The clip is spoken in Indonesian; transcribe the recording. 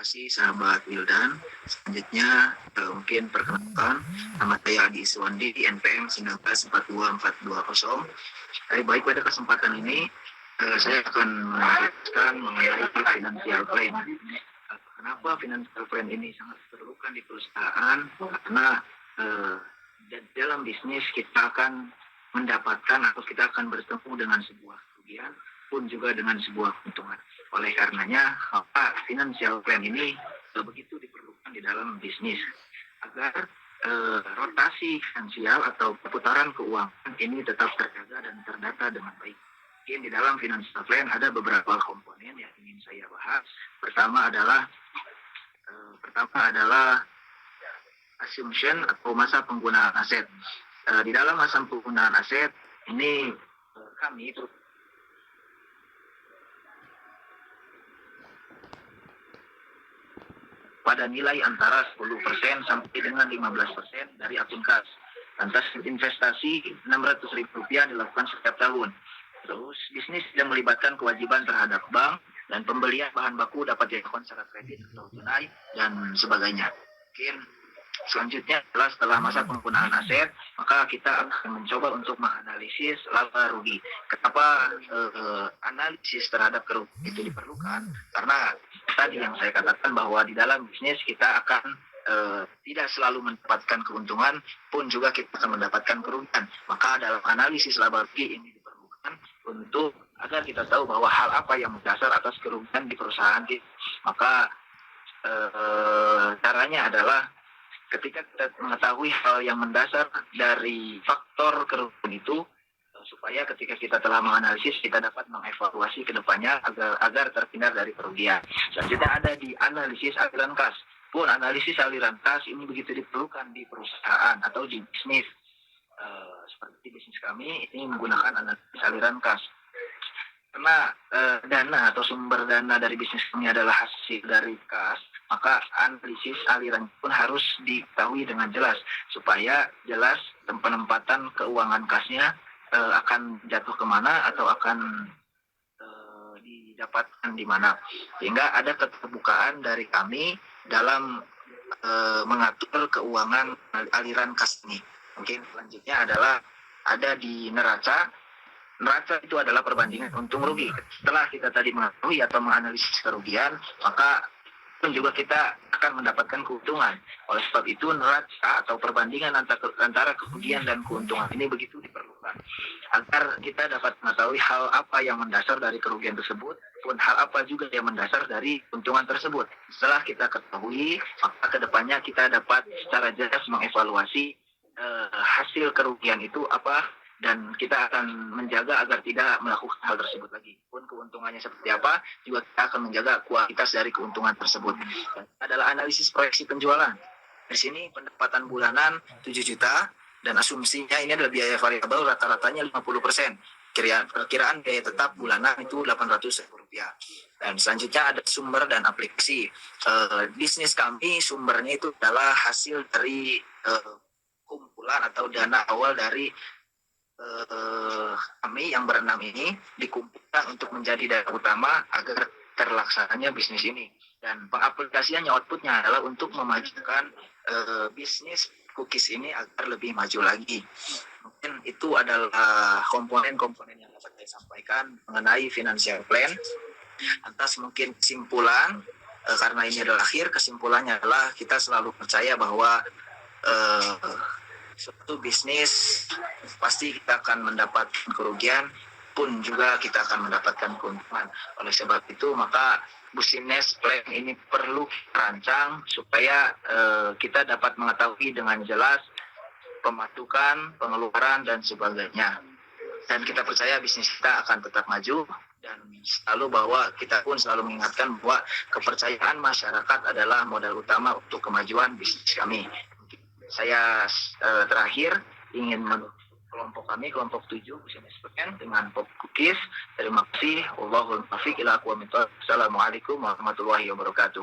kasih sahabat Wildan. Selanjutnya mungkin perkenalkan, nama saya Adi Iswandi, NPM 19424220. Baik, pada kesempatan ini saya akan menjelaskan mengenai financial plan. Kenapa financial plan ini sangat diperlukan di perusahaan? Karena dalam bisnis kita akan mendapatkan atau kita akan bertemu dengan sebuah kerugian pun juga dengan sebuah keuntungan. Oleh karenanya, financial plan ini begitu diperlukan di dalam bisnis agar rotasi finansial atau perputaran keuangan ini tetap terjaga dan terdata dengan baik. Mungkin di dalam financial plan ada beberapa komponen yang ingin saya bahas. Pertama adalah assumption atau masa penggunaan aset. Di dalam masa penggunaan aset ini kami pada nilai antara 10% sampai dengan 15% dari akun kas. Lantas investasi Rp600.000 dilakukan setiap tahun. Terus bisnis yang melibatkan kewajiban terhadap bank dan pembelian bahan baku dapat dilakukan secara kredit atau tunai dan sebagainya. Mungkin selanjutnya adalah setelah masa penggunaan aset, maka kita akan mencoba untuk menganalisis laba rugi. Kenapa analisis terhadap kerugian itu diperlukan? Karena tadi yang saya katakan bahwa di dalam bisnis kita akan tidak selalu mendapatkan keuntungan, pun juga kita akan mendapatkan kerugian. Maka dalam analisis laba rugi ini diperlukan untuk agar kita tahu bahwa hal apa yang mendasar atas kerugian di perusahaan kita. Maka caranya adalah ketika kita mengetahui hal yang mendasar dari faktor kerugian itu, supaya ketika kita telah menganalisis, kita dapat mengevaluasi ke depannya agar terhindar dari kerugian. Selanjutnya ada di analisis aliran kas. Pun analisis aliran kas ini begitu diperlukan di perusahaan atau di bisnis. Seperti bisnis kami ini menggunakan analisis aliran kas. Karena dana atau sumber dana dari bisnis kami adalah hasil dari kas, maka analisis aliran pun harus diketahui dengan jelas supaya jelas penempatan keuangan kasnya akan jatuh kemana atau akan didapatkan di mana, sehingga ada keterbukaan dari kami dalam mengatur keuangan aliran kas ini. Mungkin selanjutnya adalah ada di neraca. Neraca itu adalah perbandingan untung rugi. Setelah kita tadi mengetahui atau menganalisis kerugian, maka pun juga kita akan mendapatkan keuntungan. Oleh sebab itu neraca atau perbandingan antara kerugian dan keuntungan ini begitu diperlukan agar kita dapat mengetahui hal apa yang mendasar dari kerugian tersebut, pun hal apa juga yang mendasar dari keuntungan tersebut. Setelah kita ketahui, maka kedepannya kita dapat secara jelas mengevaluasi hasil kerugian itu apa, dan kita akan menjaga agar tidak melakukan hal tersebut lagi. Pun keuntungannya seperti apa, juga kita akan menjaga kualitas dari keuntungan tersebut. Dan adalah analisis proyeksi penjualan. Di sini pendapatan bulanan 7 juta, dan asumsinya ini adalah biaya variabel rata-ratanya 50%. Perkiraan biaya tetap bulanan itu Rp800.000. Dan selanjutnya ada sumber dan aplikasi. Bisnis kami sumbernya itu adalah hasil dari kumpulan atau dana awal dari kami yang berenam ini dikumpulkan untuk menjadi dana utama agar terlaksananya bisnis ini. Dan pengaplikasiannya, outputnya adalah untuk memajukan bisnis cookies ini agar lebih maju lagi. Mungkin itu adalah komponen-komponen yang dapat saya sampaikan mengenai financial plan. Lantas mungkin kesimpulan, karena ini adalah akhir, kesimpulannya adalah kita selalu percaya bahwa suatu bisnis pasti kita akan mendapatkan kerugian, pun juga kita akan mendapatkan keuntungan. Oleh sebab itu maka business plan ini perlu rancang supaya kita dapat mengetahui dengan jelas pemasukan, pengeluaran dan sebagainya. Dan kita percaya bisnis kita akan tetap maju, dan selalu bahwa kita pun selalu mengingatkan bahwa kepercayaan masyarakat adalah modal utama untuk kemajuan bisnis kami. Saya terakhir ingin menutup kelompok kami, kelompok 7 bisnis plan dengan pop cookies. Terima kasih. Wallahul muwaffiq ila aqwamit thoriq. Assalamualaikum warahmatullahi wabarakatuh.